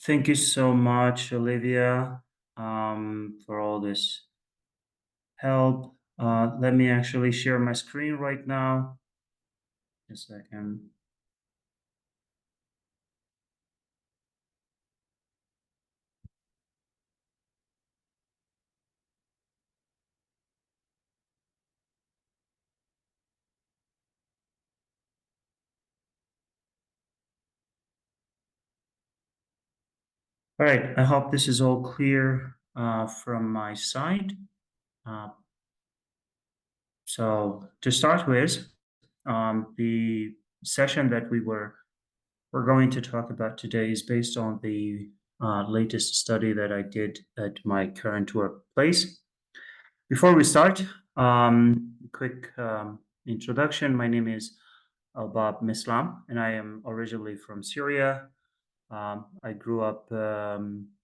Thank you so much, Olivia, for all this help. Let me actually share my screen right now. Just a second. All right, I hope this is all clear from my side. Uh, so to start with, the session that we're going to talk about today is based on the latest study that I did at my current workplace. Before we start, quick introduction. My name is Oubab Msllam, and I am originally from Syria. I grew up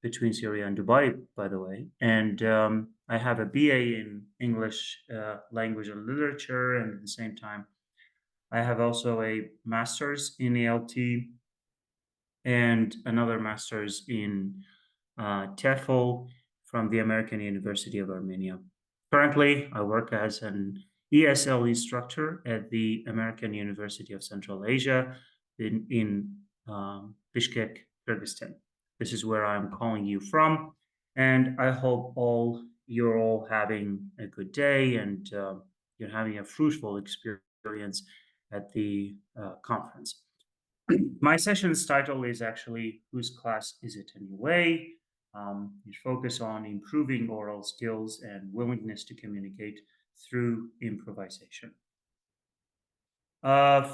between Syria and Dubai, by the way, and I have a BA in English language and literature, and at the same time, I have also a master's in ELT and another master's in TEFL from the American University of Armenia. Currently, I work as an ESL instructor at the American University of Central Asia in Bishkek, Kyrgyzstan. This is where I'm calling you from, and I hope you're all having a good day and you're having a fruitful experience at the conference. My session's title is actually Whose Class Is It Anyway? We focus on improving oral skills and willingness to communicate through improvisation.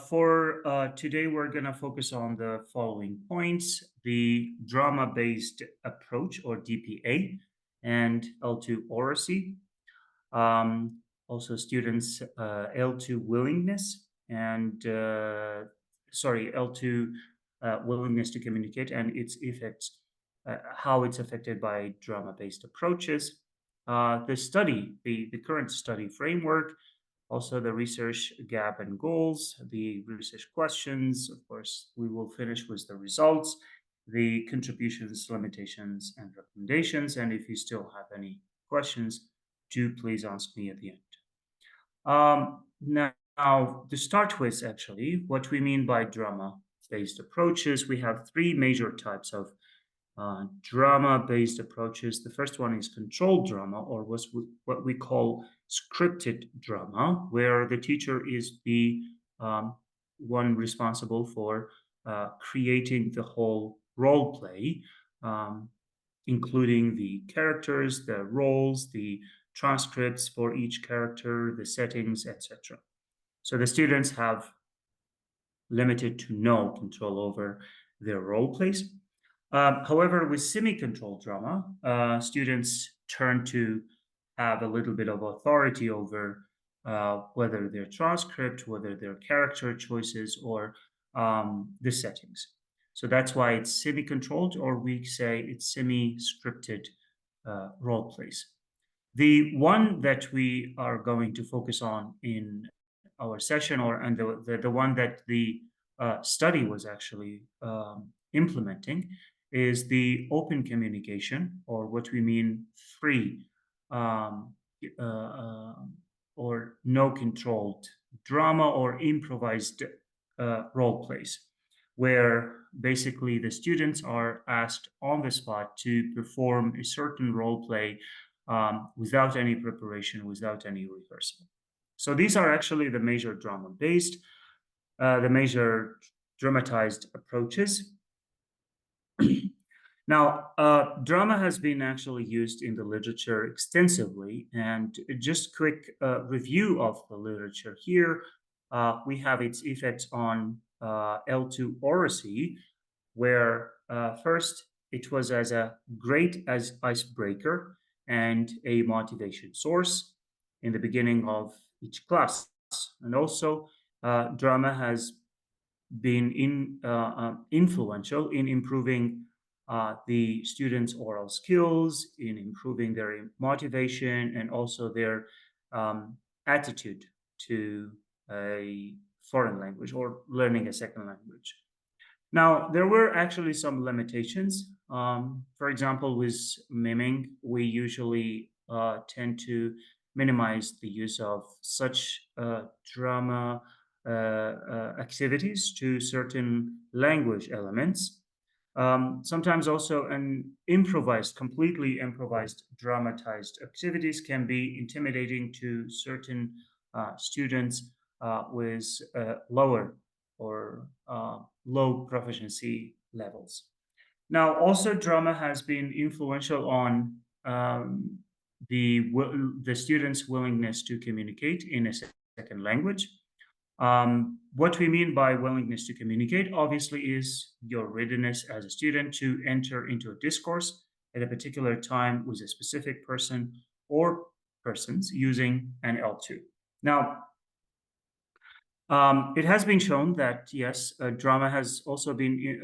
For today, we're going to focus on the following points: the drama-based approach, or DPA, and L2 oracy. Also, students' L2 willingness and L2 willingness to communicate and its effects, how it's affected by drama-based approaches. The current study framework, also the research gap and goals, the research questions. Of course, we will finish with the results, the contributions, limitations, and recommendations. And if you still have any questions, do please ask me at the end. Now, to start with, actually, what we mean by drama-based approaches, we have three major types of drama-based approaches. The first one is controlled drama, or what we call scripted drama, where the teacher is the one responsible for creating the whole role play, including the characters, the roles, the transcripts for each character, the settings, etc. So the students have limited to no control over their role plays. However, with semi-controlled drama, students turn to have a little bit of authority over whether their transcript, whether their character choices, or the settings. So that's why it's semi-controlled, or we say it's semi-scripted role plays. The one that we are going to focus on in our session, and the one that the study was actually implementing, is the open communication, or what we mean free um, or no controlled drama or improvised role plays, where basically the students are asked on the spot to perform a certain role play without any preparation, without any rehearsal. So these are actually the major drama-based, the major dramatized approaches. Now, drama has been actually used in the literature extensively, and just quick review of the literature here. We have its effects on L2 oracy, where first it was as a great as icebreaker and a motivation source in the beginning of each class. And also, drama has been influential in improving the students' oral skills, in improving their motivation, and also their attitude to a foreign language or learning a second language. Now, there were actually some limitations. For example, with miming, we usually tend to minimize the use of such drama activities to certain language elements. Sometimes also an completely improvised, dramatized activities can be intimidating to certain students with lower or low proficiency levels. Now, also drama has been influential on the students' willingness to communicate in a second language. What we mean by willingness to communicate, obviously, is your readiness as a student to enter into a discourse at a particular time with a specific person or persons using an L2. Now, it has been shown that yes, drama has also been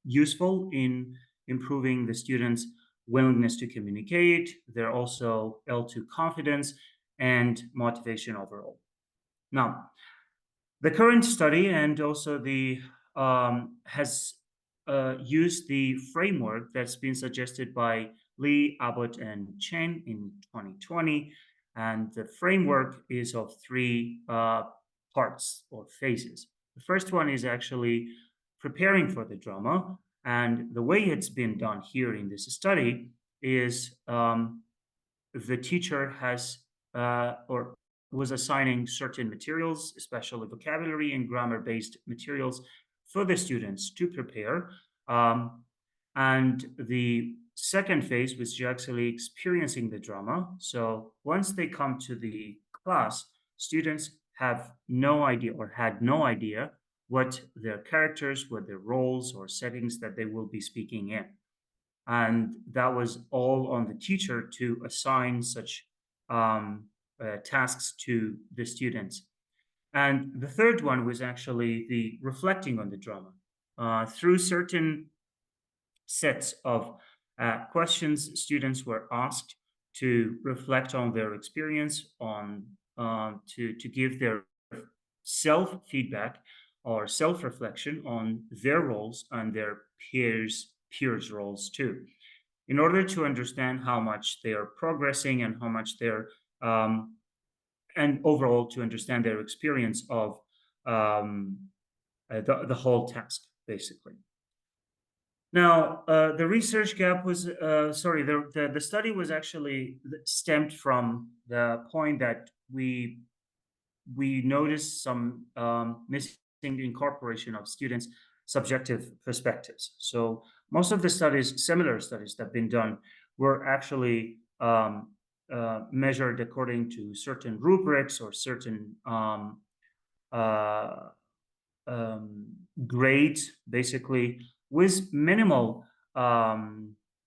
useful in improving the students' willingness to communicate. They're also L2 confidence and motivation overall. Now, the current study and also the has used the framework that's been suggested by Lee, Abbott, and Chen in 2020, and the framework is of three parts or phases. The first one is actually preparing for the drama, and the way it's been done here in this study is the teacher has or was assigning certain materials, especially vocabulary and grammar-based materials, for the students to prepare. Um, and the second phase was actually experiencing the drama. So once they come to the class, students have no idea or had no idea what their characters, what their roles or settings that they will be speaking in. And that was all on the teacher to assign such tasks to the students. And the third one was actually the reflecting on the drama through certain sets of questions. Students were asked to reflect on their experience, on to give their self feedback or self reflection on their roles and their peers roles too, in order to understand how much they are progressing and how much they're and overall to understand their experience of um, the whole task basically. Now, the research gap was, sorry, the study was actually stemmed from the point that we noticed some missing incorporation of students' subjective perspectives. So most of the studies, similar studies that have been done, were actually measured according to certain rubrics or certain uh, grades, basically, with minimal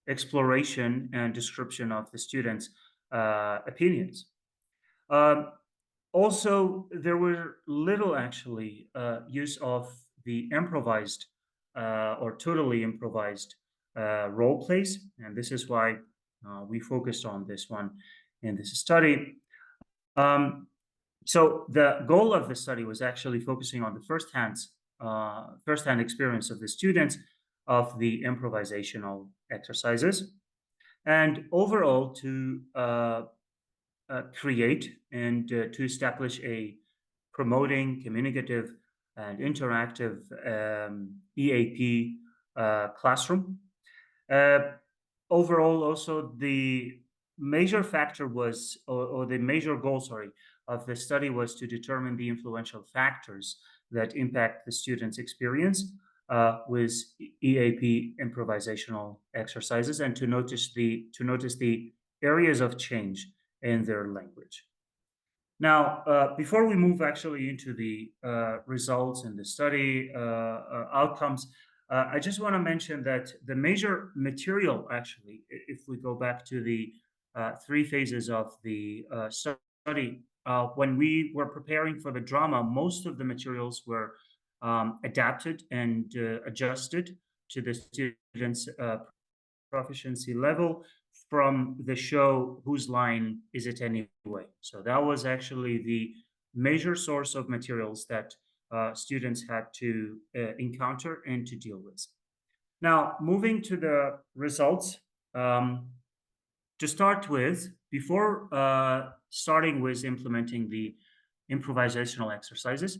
exploration and description of the students' opinions. Um, Also, there were little actually use of the improvised or totally improvised role plays, and this is why we focused on this one in this study. Um, so the goal of the study was actually focusing on the first-hand experience of the students of the improvisational exercises, and overall to create and to establish a promoting communicative and interactive EAP classroom. Uh, Overall, also the major factor was, or the major goal, sorry, of the study was to determine the influential factors that impact the students' experience with EAP improvisational exercises, and to notice the areas of change in their language. Now, before we move actually into the results and the study outcomes, I just want to mention that the major material, actually, if we go back to the three phases of the study, when we were preparing for the drama, most of the materials were adapted and adjusted to the students' proficiency level from the show Whose Line Is It Anyway? So that was actually the major source of materials that students had to encounter and to deal with. Now, moving to the results, to start with, before starting with implementing the improvisational exercises,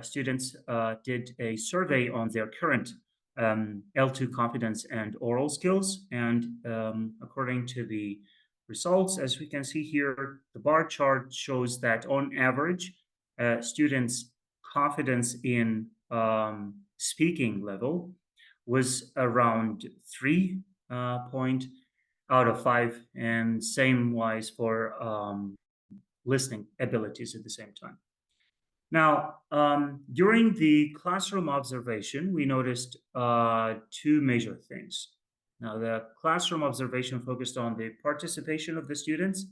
students did a survey on their current L2 confidence and oral skills. And according to the results, as we can see here, the bar chart shows that on average, students' confidence in speaking level was around 3 point out of 5, and same wise for listening abilities at the same time. Now, during the classroom observation, we noticed two major things. Now, the classroom observation focused on the participation of the students,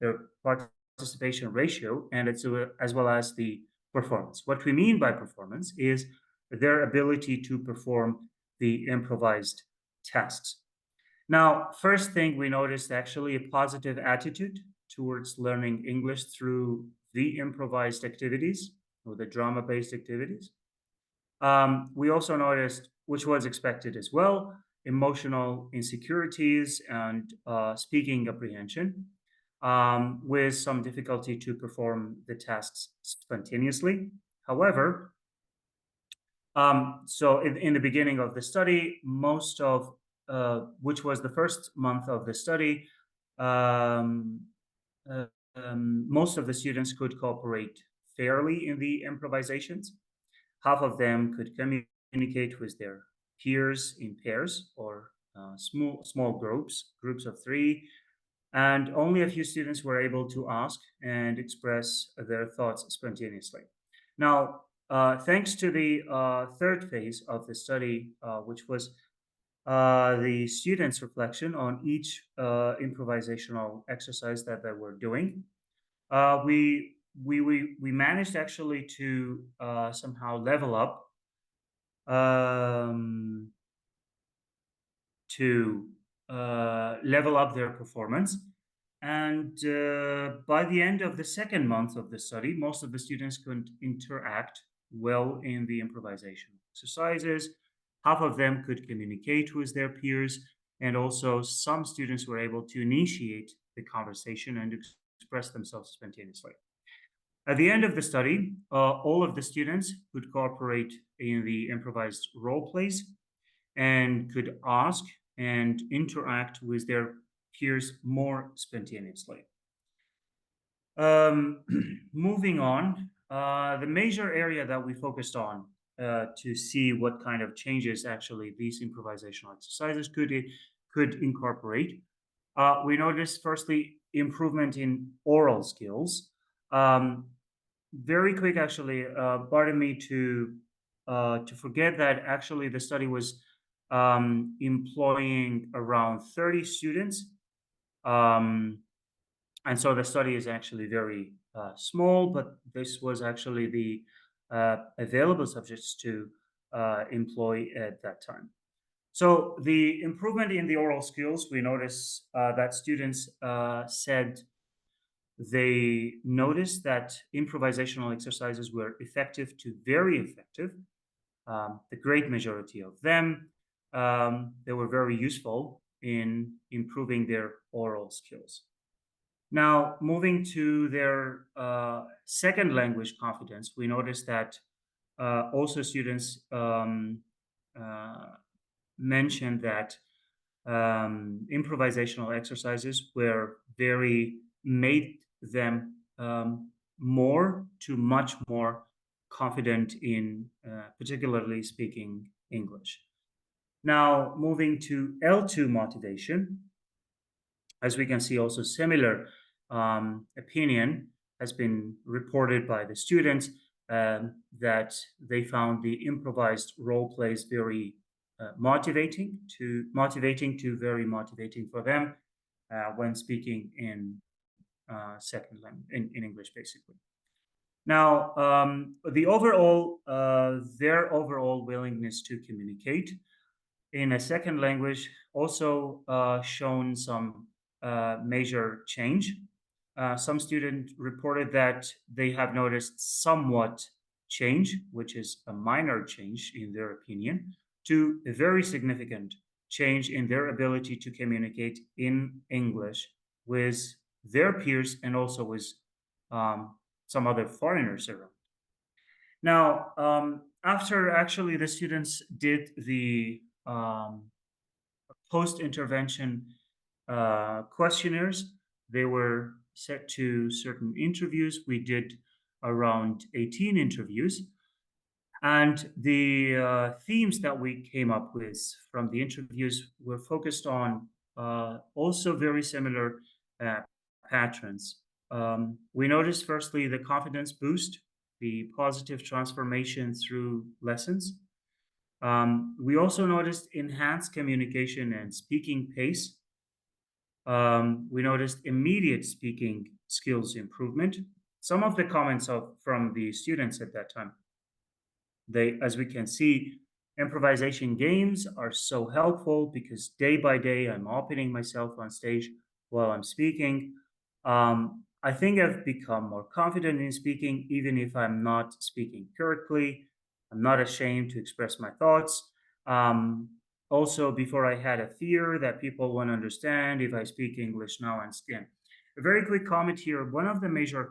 their participation ratio, and as well as the performance. What we mean by performance is their ability to perform the improvised tasks. Now, first thing we noticed actually a positive attitude towards learning English through the improvised activities or the drama-based activities. We also noticed, which was expected as well, emotional insecurities and speaking apprehension, with some difficulty to perform the tasks spontaneously. However, so in the beginning of the study, which was the first month of the study, um, uh, most of the students could cooperate fairly in the improvisations. Half of them could communicate with their peers in pairs or small groups of three, and only a few students were able to ask and express their thoughts spontaneously. Now, thanks to the third phase of the study, which was the students' reflection on each improvisational exercise that they were doing, we managed actually to somehow um, level up their performance. And by the end of the second month of the study, most of the students could interact well in the improvisation exercises. Half of them could communicate with their peers, and also some students were able to initiate the conversation and express themselves spontaneously. At the end of the study, all of the students could cooperate in the improvised role plays and could ask and interact with their peers more spontaneously. Um, Moving on, the major area that we focused on to see what kind of changes actually these improvisational exercises could incorporate. We noticed firstly improvement in oral skills. Um, Very quick, actually, pardon me to forget that actually the study was employing around 30 students. Um, and so the study is actually very small, but this was actually the available subjects to employ at that time. So the improvement in the oral skills, we notice that students said they noticed that improvisational exercises were effective to very effective. The great majority of them, they were very useful in improving their oral skills. Now, moving to their second language confidence, we noticed that also students uh, mentioned that improvisational exercises were very made them much more confident in particularly speaking English. Now, moving to L2 motivation, as we can see, also similar opinion has been reported by the students that they found the improvised role plays very motivating to very motivating for them when speaking in second language in English, basically. Now, their overall willingness to communicate in a second language also shown some major change. Some students reported that they have noticed somewhat change, which is a minor change in their opinion, to a very significant change in their ability to communicate in English with their peers and also with some other foreigners around. Now, after actually the students did the post-intervention questionnaires, they were set to certain interviews. We did around 18 interviews. And the themes that we came up with from the interviews were focused on also very similar uh, patterns. We noticed, firstly, the confidence boost, the positive transformation through lessons. We also noticed enhanced communication and speaking pace. We noticed immediate speaking skills improvement. Some of the comments from the students at that time, as we can see, improvisation games are so helpful because day by day I'm opening myself on stage while I'm speaking. I think I've become more confident in speaking, even if I'm not speaking correctly. I'm not ashamed to express my thoughts. Um, Also, before I had a fear that people won't understand if I speak English now and skin. A very quick comment here. One of the major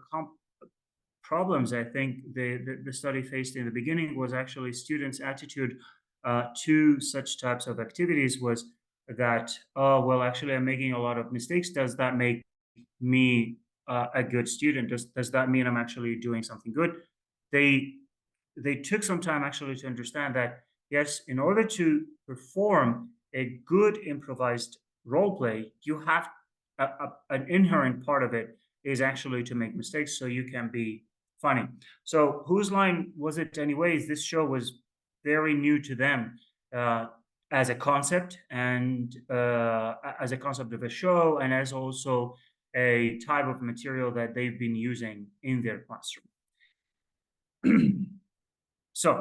problems I think the study faced in the beginning was actually students' attitude to such types of activities was that, oh, well, actually, I'm making a lot of mistakes. Does that make me a good student? Does that mean I'm actually doing something good? They they took some time actually to understand that yes, in order to perform a good improvised role play, you have an inherent part of it is actually to make mistakes so you can be funny. So whose line was it anyways? This show was very new to them uh, as a concept and as a concept of a show and as also a type of material that they've been using in their classroom. So,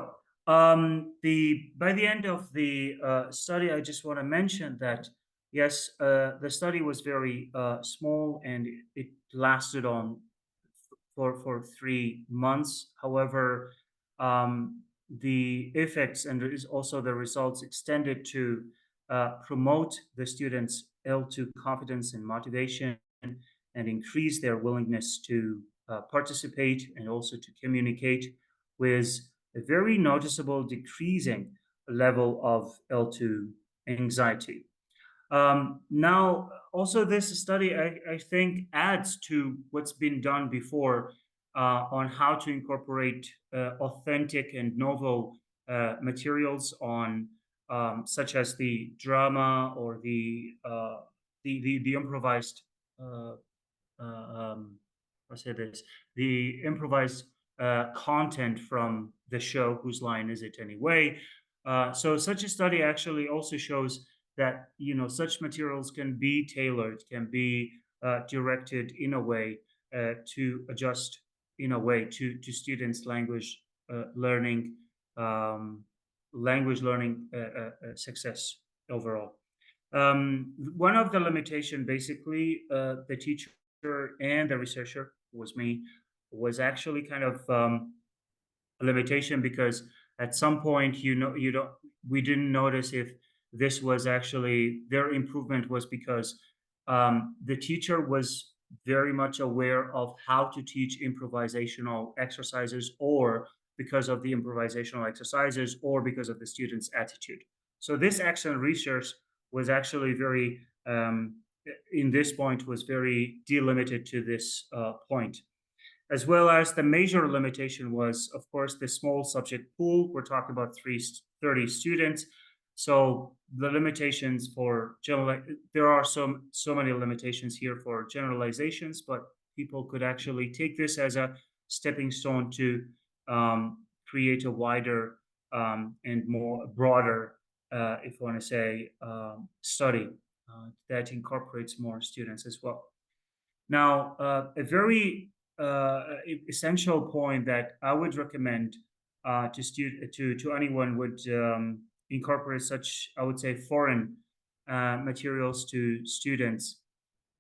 the by the end of the study, I just want to mention that yes, the study was very small and it lasted on for 3 months. However, the effects and there is also the results extended to promote the students' L2 confidence and motivation and increase their willingness to participate and also to communicate with a very noticeable decreasing level of L2 anxiety. Now, also, this study, I think, adds to what's been done before on how to incorporate authentic and novel materials on, such as the drama or the improvised uh, I'll say this, the improvised content from the show, Whose Line Is It Anyway? So such a study actually also shows that, you know, such materials can be tailored, can be directed in a way to adjust in a way to students' learning, um, language learning success overall. One of the limitation, basically, the teacher and the researcher was me, was actually kind of a limitation because at some point, you don't, we didn't notice if this was actually their improvement was because the teacher was very much aware of how to teach improvisational exercises or because of the improvisational exercises or because of the student's attitude. So this excellent research was actually very in this point was very delimited to this point, as well as the major limitation was, of course, the small subject pool. We're talking about 30 students. So the limitations for there are so many limitations here for generalizations, but people could actually take this as a stepping stone to create a wider and more broader, if you want to say, study that incorporates more students as well. Now, a very essential point that I would recommend to anyone would incorporate such, I would say, foreign materials to students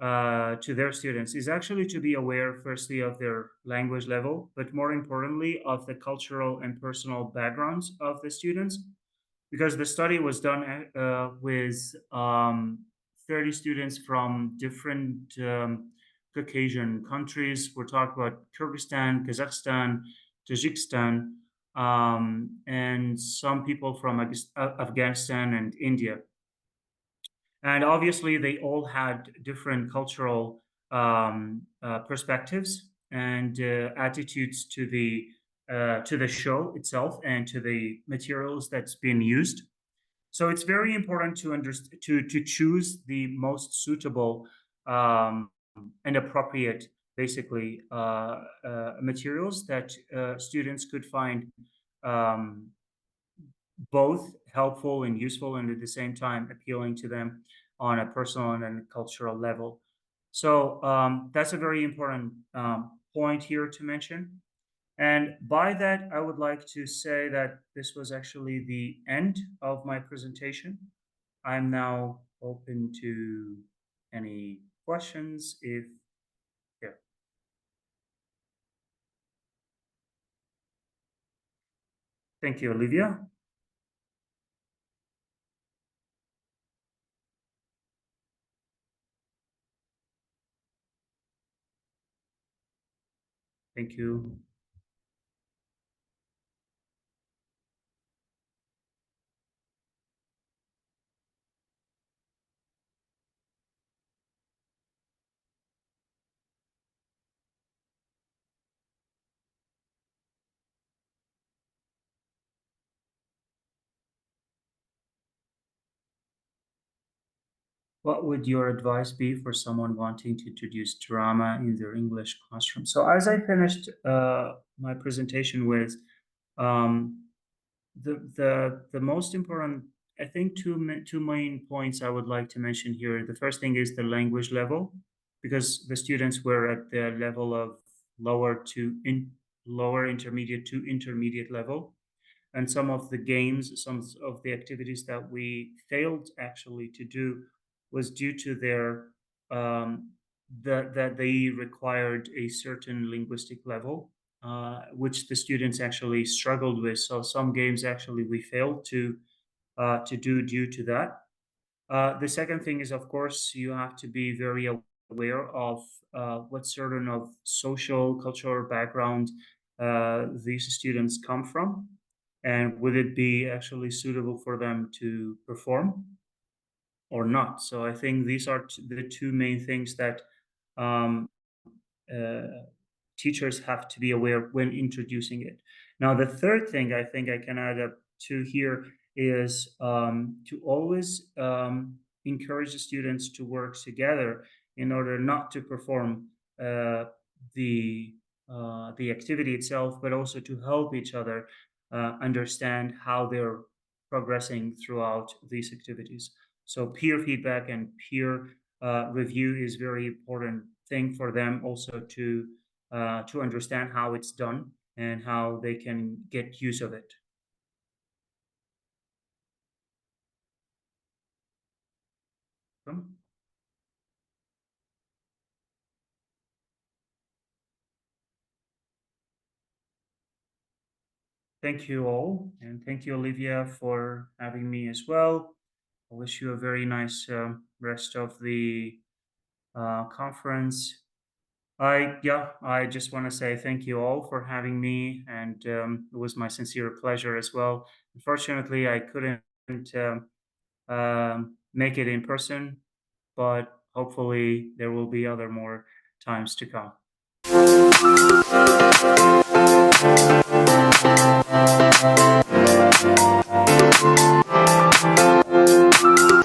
to their students is actually to be aware, firstly, of their language level, but more importantly, of the cultural and personal backgrounds of the students. Because the study was done with 30 students from different Caucasian countries. We're talking about Kyrgyzstan, Kazakhstan, Tajikistan, and some people from Afghanistan and India. And obviously, they all had different cultural perspectives and attitudes to the show itself and to the materials that's been used. So it's very important to to choose the most suitable um, and appropriate, basically, materials that students could find um, both helpful and useful, and at the same time appealing to them on a personal and cultural level. So that's a very important point here to mention. And by that, I would like to say that this was actually the end of my presentation. I'm now open to any questions if, yeah. Thank you, Olivia. Thank you. What would your advice be for someone wanting to introduce drama in their English classroom? So, as I finished my presentation with, um, the most important, I think, two main points I would like to mention here. The first thing is the language level, because the students were at the level of lower intermediate to intermediate level, and some of the games, some of the activities that we failed actually to do was due to their that they required a certain linguistic level, which the students actually struggled with. So some games actually we failed to do due to that. The second thing is, of course, you have to be very aware of what certain of social, cultural background these students come from, and would it be actually suitable for them to perform or not. So I think these are the two main things that um, uh, teachers have to be aware when introducing it. Now, the third thing I think I can add up to here is to always encourage the students to work together in order not to perform uh, the the activity itself, but also to help each other understand how they're progressing throughout these activities. So peer feedback and peer review is very important thing for them also to understand how it's done and how they can get use of it. Um, Thank you all, and thank you, Olivia, for having me as well. I wish you a very nice rest of the conference. I just want to say thank you all for having me, and it was my sincere pleasure as well. Unfortunately, I couldn't make it in person, but hopefully there will be other more times to come.